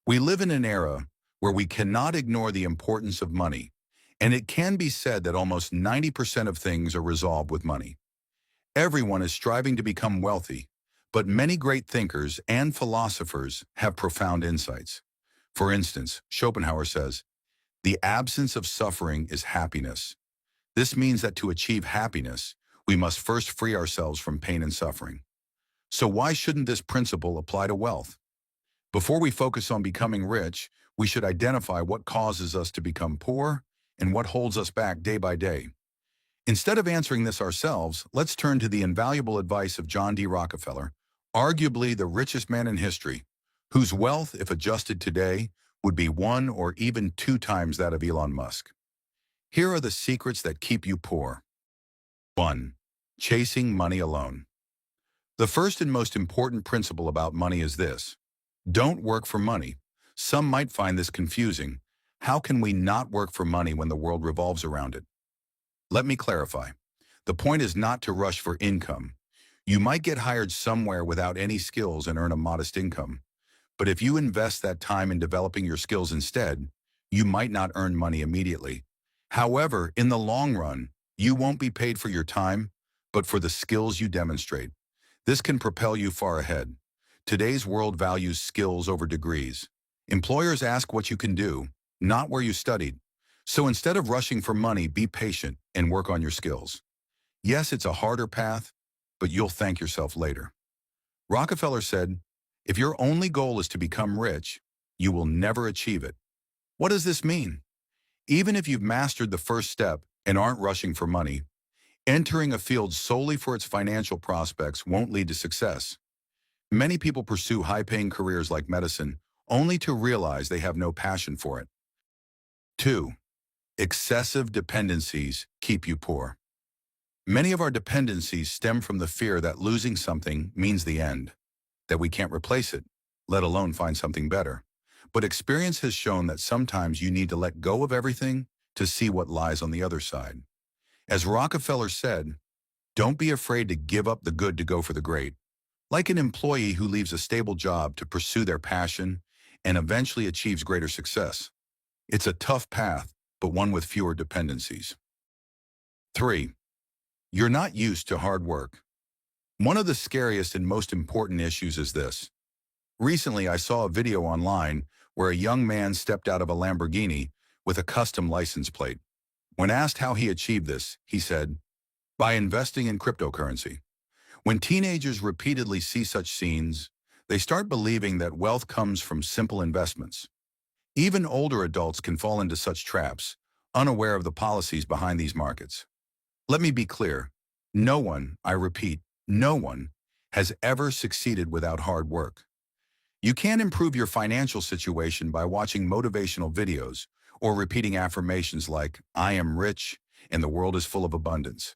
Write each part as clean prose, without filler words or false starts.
We live in an era where we cannot ignore the importance of money, and it can be said that almost 90% of things are resolved with money. Everyone is striving to become wealthy, but many great thinkers and philosophers have profound insights. For instance, Schopenhauer says, "The absence of suffering is happiness." This means that to achieve happiness, we must first free ourselves from pain and suffering. So why shouldn't this principle apply to wealth? Before we focus on becoming rich, we should identify what causes us to become poor and what holds us back day by day. Instead of answering this ourselves, let's turn to the invaluable advice of John D. Rockefeller, arguably the richest man in history, whose wealth, if adjusted today, would be one or even two times that of Elon Musk. Here are the secrets that keep you poor. 1. Chasing money alone. The first and most important principle about money is this: don't work for money. Some might find this confusing. How can we not work for money when the world revolves around it? Let me clarify. The point is not to rush for income. You might get hired somewhere without any skills and earn a modest income. But if you invest that time in developing your skills instead, you might not earn money immediately. However, in the long run, you won't be paid for your time, but for the skills you demonstrate. This can propel you far ahead. Today's world values skills over degrees. Employers ask what you can do, not where you studied. So instead of rushing for money, be patient and work on your skills. Yes, it's a harder path, but you'll thank yourself later. Rockefeller said, "If your only goal is to become rich, you will never achieve it." What does this mean? Even if you've mastered the first step and aren't rushing for money, entering a field solely for its financial prospects won't lead to success. Many people pursue high-paying careers like medicine only to realize they have no passion for it. 2. Excessive dependencies keep you poor. Many of our dependencies stem from the fear that losing something means the end, that we can't replace it, let alone find something better. But experience has shown that sometimes you need to let go of everything to see what lies on the other side. As Rockefeller said, don't be afraid to give up the good to go for the great. Like an employee who leaves a stable job to pursue their passion and eventually achieves greater success. It's a tough path, but one with fewer dependencies. 3. You're not used to hard work. One of the scariest and most important issues is this. Recently, I saw a video online where a young man stepped out of a Lamborghini with a custom license plate. When asked how he achieved this, he said, "By investing in cryptocurrency." When teenagers repeatedly see such scenes, they start believing that wealth comes from simple investments. Even older adults can fall into such traps, unaware of the policies behind these markets. Let me be clear. No one, I repeat, no one, has ever succeeded without hard work. You can't improve your financial situation by watching motivational videos or repeating affirmations like, "I am rich and the world is full of abundance."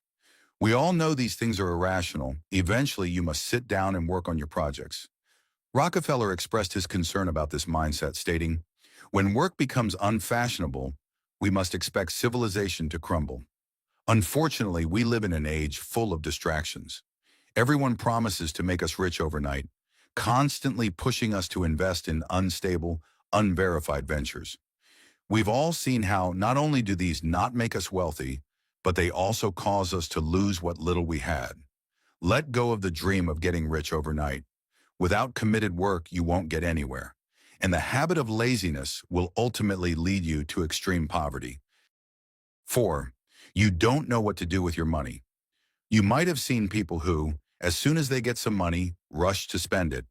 We all know these things are irrational. Eventually, you must sit down and work on your projects. Rockefeller expressed his concern about this mindset, stating, "When work becomes unfashionable, we must expect civilization to crumble." Unfortunately, we live in an age full of distractions. Everyone promises to make us rich overnight, constantly pushing us to invest in unstable, unverified ventures. We've all seen how not only do these not make us wealthy, but they also cause us to lose what little we had. Let go of the dream of getting rich overnight. Without committed work, you won't get anywhere. And the habit of laziness will ultimately lead you to extreme poverty. 4. You don't know what to do with your money. You might have seen people who, as soon as they get some money, rush to spend it.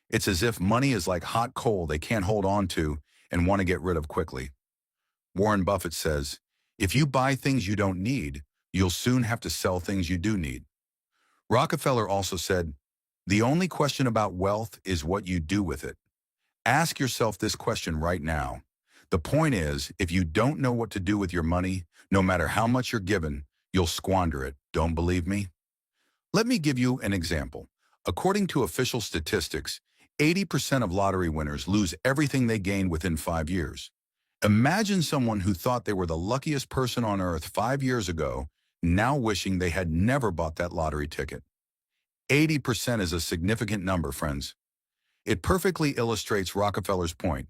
It's as if money is like hot coal they can't hold on to and want to get rid of quickly. Warren Buffett says, "If you buy things you don't need, you'll soon have to sell things you do need." Rockefeller also said, "The only question about wealth is what you do with it." Ask yourself this question right now. The point is, if you don't know what to do with your money, no matter how much you're given, you'll squander it. Don't believe me? Let me give you an example. According to official statistics, 80% of lottery winners lose everything they gained within 5 years. Imagine someone who thought they were the luckiest person on earth 5 years ago, now wishing they had never bought that lottery ticket. 80% is a significant number, friends. It perfectly illustrates Rockefeller's point.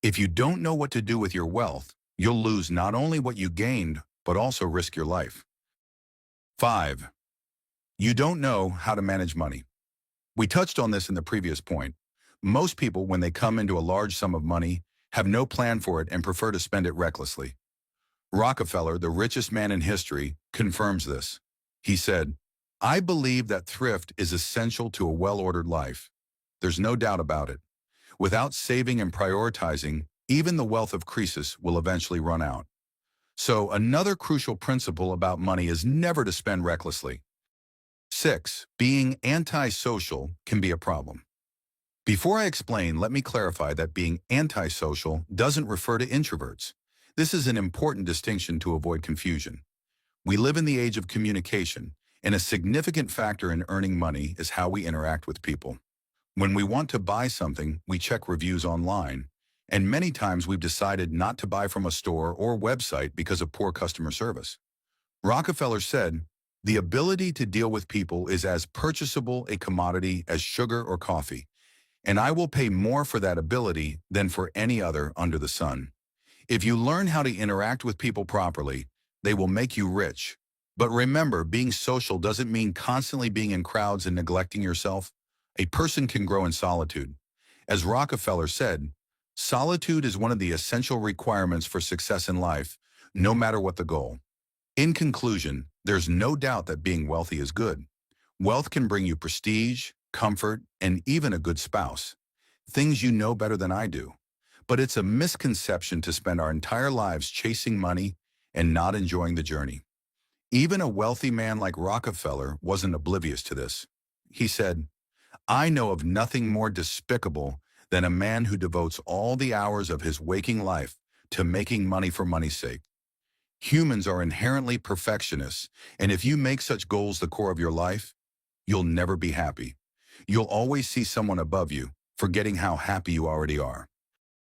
If you don't know what to do with your wealth, you'll lose not only what you gained, but also risk your life. 5. You don't know how to manage money. We touched on this in the previous point. Most people, when they come into a large sum of money, have no plan for it and prefer to spend it recklessly. Rockefeller, the richest man in history, confirms this. He said, "I believe that thrift is essential to a well-ordered life. There's no doubt about it. Without saving and prioritizing, even the wealth of Croesus will eventually run out." So another crucial principle about money is never to spend recklessly. 6. Being antisocial can be a problem. Before I explain, let me clarify that being antisocial doesn't refer to introverts. This is an important distinction to avoid confusion. We live in the age of communication, and a significant factor in earning money is how we interact with people. When we want to buy something, we check reviews online, and many times we've decided not to buy from a store or website because of poor customer service. Rockefeller said, "The ability to deal with people is as purchasable a commodity as sugar or coffee, and I will pay more for that ability than for any other under the sun." If you learn how to interact with people properly, they will make you rich. But remember, being social doesn't mean constantly being in crowds and neglecting yourself. A person can grow in solitude. As Rockefeller said, solitude is one of the essential requirements for success in life, no matter what the goal. In conclusion, there's no doubt that being wealthy is good. Wealth can bring you prestige, comfort, and even a good spouse. Things you know better than I do. But it's a misconception to spend our entire lives chasing money and not enjoying the journey. Even a wealthy man like Rockefeller wasn't oblivious to this. He said, "I know of nothing more despicable than a man who devotes all the hours of his waking life to making money for money's sake." Humans are inherently perfectionists, and if you make such goals the core of your life, you'll never be happy. You'll always see someone above you, forgetting how happy you already are.